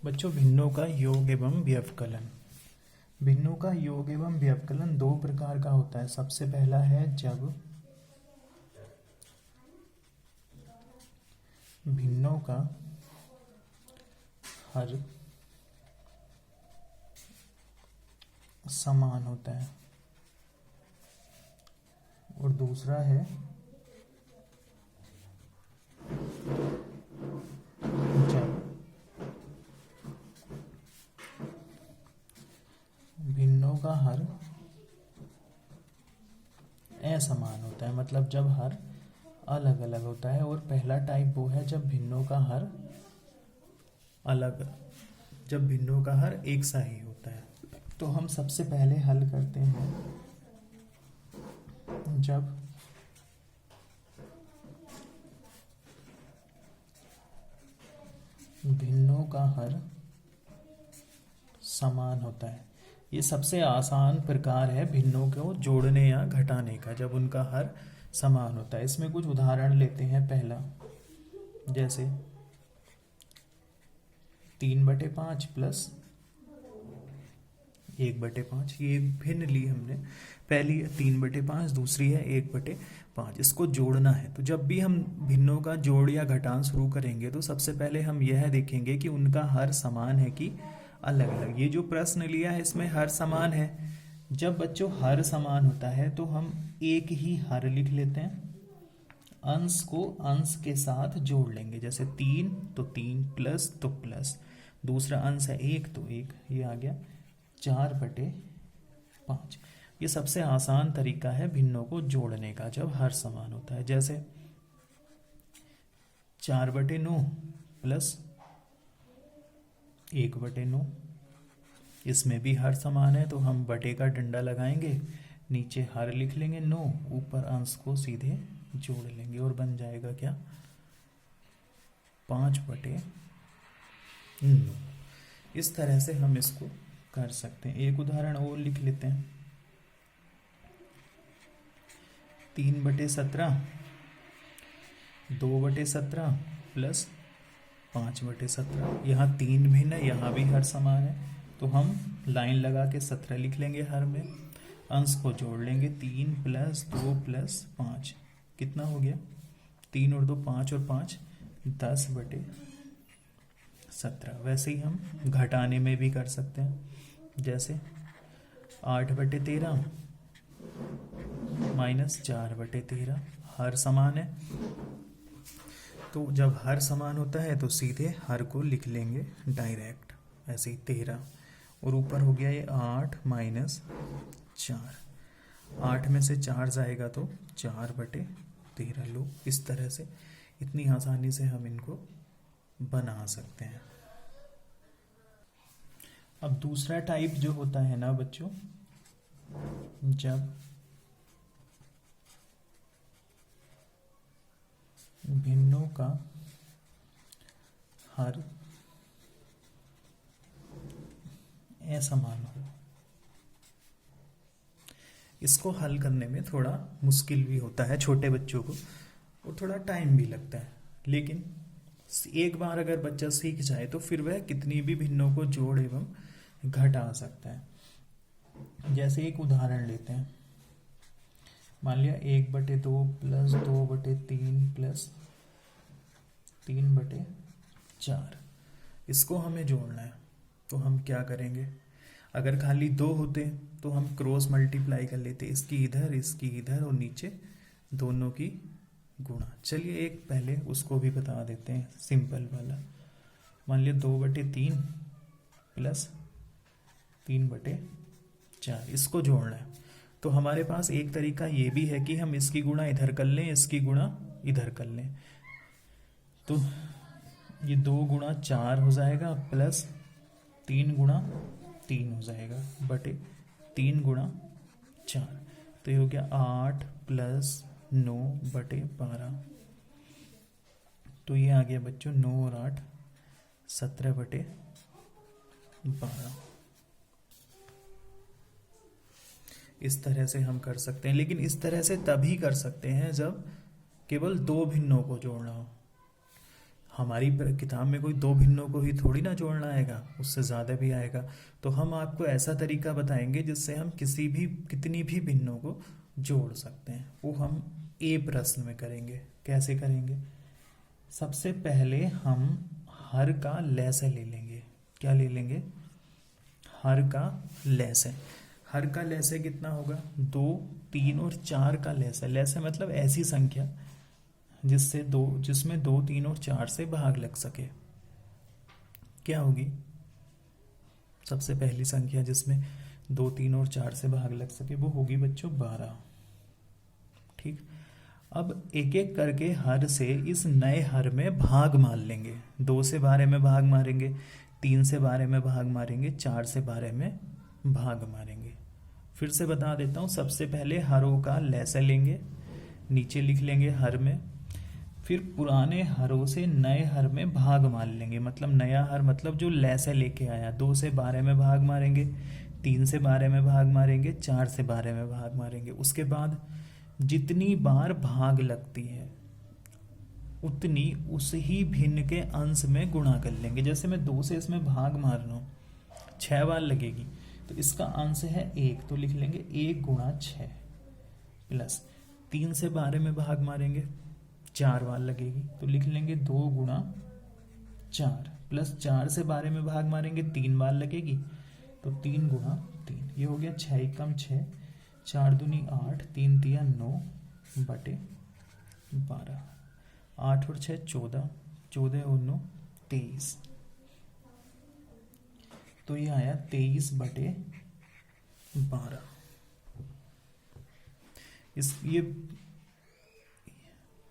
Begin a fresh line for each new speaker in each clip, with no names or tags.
बच्चों, भिन्नों का योग एवं व्यवकलन। भिन्नों का योग एवं व्यवकलन दो प्रकार का होता है। सबसे पहला है जब भिन्नों का हर समान होता है, और दूसरा है जब भिन्नों का हर असमान होता है, मतलब जब हर अलग अलग होता है। और पहला टाइप वो है जब भिन्नों का हर जब भिन्नों का हर एक सा ही होता है। तो हम सबसे पहले हल करते हैं जब भिन्नों का हर समान होता है। ये सबसे आसान प्रकार है भिन्नों को जोड़ने या घटाने का, जब उनका हर समान होता है। इसमें कुछ उदाहरण लेते हैं। पहला, जैसे 3/5 प्लस 1/5। ये भिन्न ली हमने। पहली 3/5, दूसरी है 1/5। इसको जोड़ना है। तो जब भी हम भिन्नों का जोड़ या घटान शुरू करेंगे तो सबसे पहले हम यह देखेंगे कि उनका हर समान है कि अलग अलग। ये जो प्रश्न लिया है इसमें हर समान है। जब बच्चों हर समान होता है तो हम एक ही हर लिख लेते हैं, अंश को अंश के साथ जोड़ लेंगे। जैसे 3 तो 3, प्लस तो प्लस, दूसरा अंश है 1 तो 1, ये आ गया 4/5। ये सबसे आसान तरीका है भिन्नों को जोड़ने का जब हर समान होता है। जैसे 4/9 प्लस 1/9, इसमें भी हर समान है तो हम बटे का डंडा लगाएंगे, नीचे हर लिख लेंगे 9, ऊपर अंश को सीधे जोड़ लेंगे और बन जाएगा क्या, 5/9। इस तरह से हम इसको कर सकते हैं। एक उदाहरण और लिख लेते हैं। 3/17 2/17 प्लस 5/17। यहाँ 3 भिन्न है, यहाँ भी हर समान है तो हम लाइन लगा के 17 लिख लेंगे हर में, अंश को जोड़ लेंगे 3 प्लस 2 प्लस 5, कितना हो गया 3 और 2 5 और 5 10/17। वैसे ही हम घटाने में भी कर सकते हैं। जैसे 8/13 माइनस 4/13, हर समान है तो जब हर समान होता है तो सीधे हर को लिख लेंगे डायरेक्ट, ऐसे ही 13। और ऊपर हो गया ये 8 माइनस 4, 8 में से 4 जाएगा तो 4/13। लो, इस तरह से इतनी आसानी से हम इनको बना सकते हैं। अब दूसरा टाइप जो होता है ना बच्चों, जब भिन्नों का हर असमान हो। इसको हल करने में थोड़ा मुश्किल भी होता है छोटे बच्चों को, और थोड़ा टाइम भी लगता है। लेकिन एक बार अगर बच्चा सीख जाए तो फिर वह कितनी भी भिन्नों को जोड़ एवं घटा सकता है। जैसे एक उदाहरण लेते हैं। मान लिया 1/2 प्लस 2/3 प्लस 3/4। इसको हमें जोड़ना है तो हम क्या करेंगे, अगर खाली 2 होते तो हम क्रॉस मल्टीप्लाई कर लेते, इसकी इधर और नीचे दोनों की गुणा। चलिए एक पहले उसको भी बता देते हैं, सिंपल वाला। मान लिया 2/3 प्लस 3/4, इसको जोड़ना है। तो हमारे पास एक तरीका ये भी है कि हम इसकी गुणा इधर कर लें, इसकी गुणा इधर कर लें। तो ये 2 गुणा 4 हो जाएगा, प्लस 3 गुणा 3 हो जाएगा, बटे 3 गुणा 4। तो ये हो गया 8 प्लस 9/12। तो ये आ गया बच्चों 9 और 8 17/12। इस तरह से हम कर सकते हैं। लेकिन इस तरह से तभी कर सकते हैं जब केवल 2 भिन्नों को जोड़ना हो। हमारी किताब में कोई दो भिन्नों को ही थोड़ी ना जोड़ना आएगा, उससे ज़्यादा भी आएगा। तो हम आपको ऐसा तरीका बताएंगे जिससे हम कितनी भी भिन्नों को जोड़ सकते हैं। वो हम ए प्रश्न में करेंगे। कैसे करेंगे? सबसे पहले हम हर का लैसे ले लेंगे। क्या ले लेंगे? हर का लैसे। हर का लैसे कितना होगा? 2, 3 और 4 का लैसे। लैसे मतलब ऐसी संख्या जिसमें 2, 3 और 4 से भाग लग सके। क्या होगी सबसे पहली संख्या जिसमें 2, 3 और 4 से भाग लग सके? वो होगी बच्चों 12। ठीक। अब एक एक करके हर से इस नए हर में भाग मार लेंगे। 2 से 12 में भाग मारेंगे, 3 से 12 में भाग मारेंगे, 4 से 12 में भाग मारेंगे। फिर से बता देता हूँ, सबसे पहले हरों का लैसे लेंगे, नीचे लिख लेंगे हर में, फिर पुराने हरों से नए हर में भाग मार लेंगे। मतलब नया हर मतलब जो लैसे लेके आया। 2 से 12 में भाग मारेंगे, 3 से 12 में भाग मारेंगे, 4 से 12 में भाग मारेंगे। उसके बाद जितनी बार भाग लगती है उतनी उस ही भिन्न के अंश में गुणा कर लेंगे। जैसे मैं 2 से इसमें भाग मार रहा हूँ, 6 बार लगेगी, तो इसका अंश है 1, तो लिख लेंगे 1 गुणा 6, प्लस 3 से 12 में भाग मारेंगे, 4 बार लगेगी, तो लिख लेंगे 2 गुणा 4, प्लस 4 से 12 में भाग मारेंगे, 3 बार लगेगी, तो 3 गुणा 3। ये हो गया 6 एकम 6, 4 दूनी 8, 3 तिया 9 बटे 12, 8 और 6 14, 14 और 9 23। तो ये आया 23 बटे 12।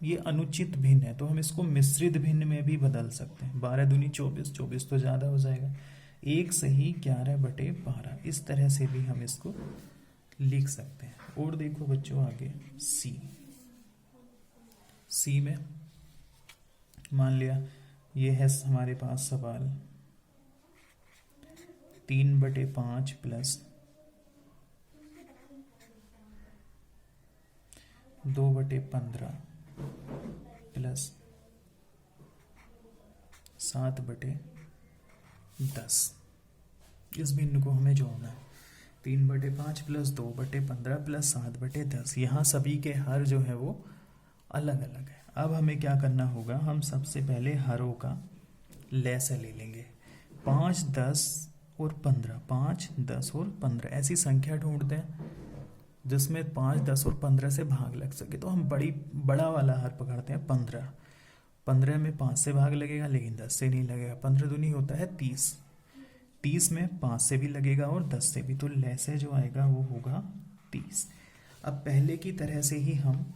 ये अनुचित भिन्न है, तो हम इसको मिश्रित भिन्न में भी बदल सकते हैं। 12 दूनी 24, 24 तो ज़्यादा हो जाएगा। 1 सही 11 बटे 12, इस तरह से भी हम इसको लिख सकते हैं। और देखो बच्चों आगे सी में मान लिया ये है हमारे पास सवाल 3/5 प्लस 2/15 प्लस 7/10। इस भिन्न को हमें जोड़ना है। 3/5 प्लस 2/15 प्लस 7/10। यहाँ सभी के हर जो है वो अलग अलग है। अब हमें क्या करना होगा? हम सबसे पहले हरों का लैसे ले लेंगे। 5, 10 और 15, 5, 10 और 15 ऐसी संख्या ढूंढते हैं जिसमें 5, 10 और 15 से भाग लग सके। तो हम बड़ा वाला हर पकड़ते हैं 15। 15 में 5 से भाग लगेगा लेकिन 10 से नहीं लगेगा। 15 दूनी होता है 30, 30 में 5 से भी लगेगा और 10 से भी, तो लैसे जो आएगा वो होगा 30। अब पहले की तरह से ही हम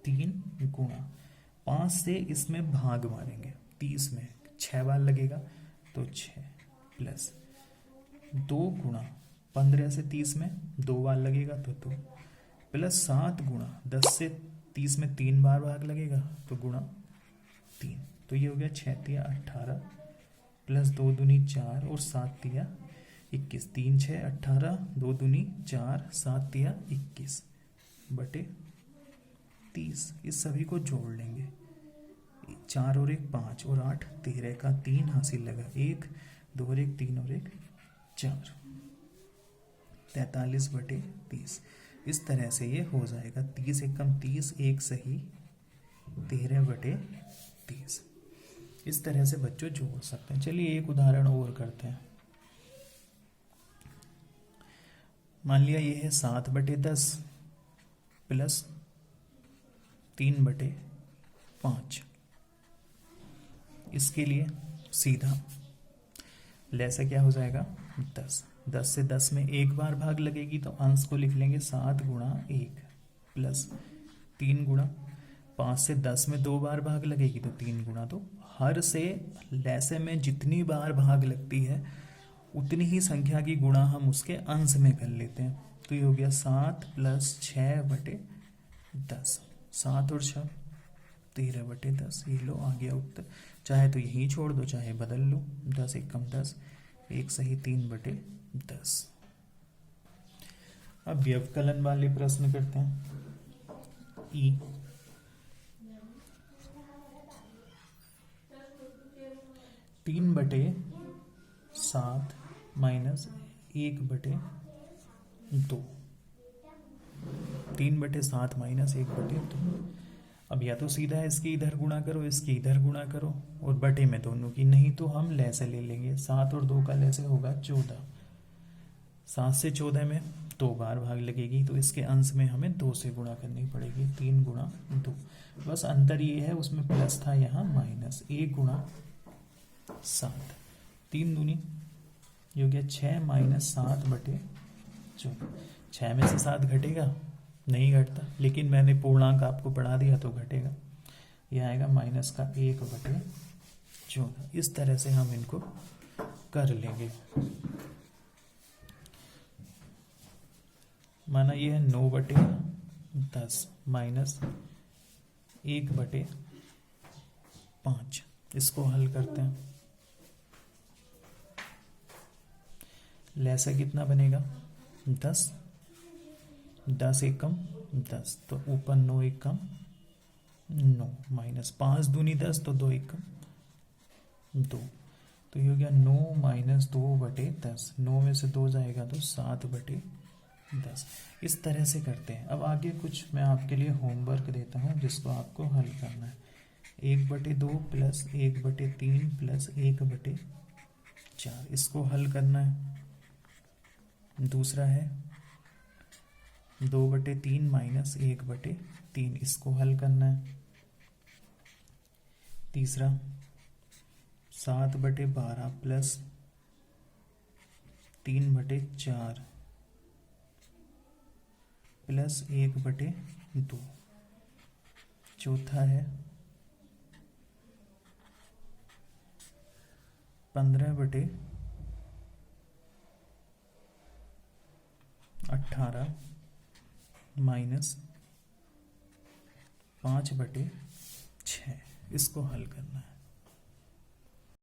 3 गुणा 5 से इसमें भाग मारेंगे। 30 में 6 बार लगेगा तो 6, प्लस 2 गुणा 15 से 30 में 2 बार लगेगा तो 2, प्लस 7 गुणा 10 से 30 में 3 बार भाग लगेगा तो गुणा 3। तो ये हो गया 6 तिया 18 प्लस 2 दूनी 4 और 7 तिया 21। 3, 6, 18, 2 दूनी 4, 7 तिया 21 बटे 30। इस सभी को जोड़ लेंगे। 4 और 1 5 और 8 13 का 3 हासिल लगा 1, 2 और 1 3 और 1 4, 43 बटे 30। इस तरह से ये हो जाएगा। 30 एकम 30, 1 सही 13 बटे 30। इस तरह से बच्चों जोड़ सकते हैं। चलिए एक उदाहरण और करते हैं। मान लिया ये है 7/10 प्लस 3/5। इसके लिए सीधा लैसे क्या हो जाएगा 10। 10 से 10 में 1 बार भाग लगेगी तो अंश को लिख लेंगे 7 गुणा 1 प्लस 3 गुणा 5 से 10 में 2 बार भाग लगेगी तो 3 गुणा 2। हर से लैसे में जितनी बार भाग लगती है उतनी ही संख्या की गुणा हम उसके अंश में कर लेते हैं। तो ये हो गया 7 प्लस 6/10। 7 और 6 13/10। ये लो आ गया उत्तर। चाहे तो यही छोड़ दो चाहे बदल लो। 10 एकम 10, 1 सही 3/10। अब व्यवकलन वाले प्रश्न करते हैं। ई 3/7 माइनस 1/2। 3/7 माइनस 1/2। अब या तो सीधा इसकी इधर गुणा करो, इसकी इधर गुणा करो, और बटे में दोनों की, नहीं तो हम लैसे ले लेंगे। 7 और 2 का लैसे होगा 14। 7 से 14 में 2 बार भाग लगेगी, तो इसके अंश में हमें 2 से गुणा करनी पड़ेगी। 3 गुणा 2। बस अंतर ये है, उसमें प्लस था, यहाँ माइनस। 1 गुणा 7, 3 दूनी, ये हो गया 6 माइनस 7/14। 6 में से 7 घटेगा? नहीं घटता, लेकिन मैंने पूर्णांक आपको पढ़ा दिया तो घटेगा। यह आएगा माइनस का 1/14। इस तरह से हम इनको कर लेंगे। माना ये है 9/10 माइनस 1/5। इसको हल करते हैं। लैसा कितना बनेगा? 10। 10 एकम 10, तो ऊपर 9 एकम 9 माइनस 5 दूनी 10, तो 2 एकम 2। तो ये हो गया 9 माइनस 2/10। 9 में से 2 जाएगा तो 7/10। इस तरह से करते हैं। अब आगे कुछ मैं आपके लिए होमवर्क देता हूँ जिसको आपको हल करना है। 1/2 प्लस 1/3 प्लस 1/4, इसको हल करना है। दूसरा है 2/3 माइनस 1/3, इसको हल करना है। तीसरा 7/12 प्लस 3/4 प्लस 1/2। चौथा है 15/18 माइनस 5/6, इसको हल करना है।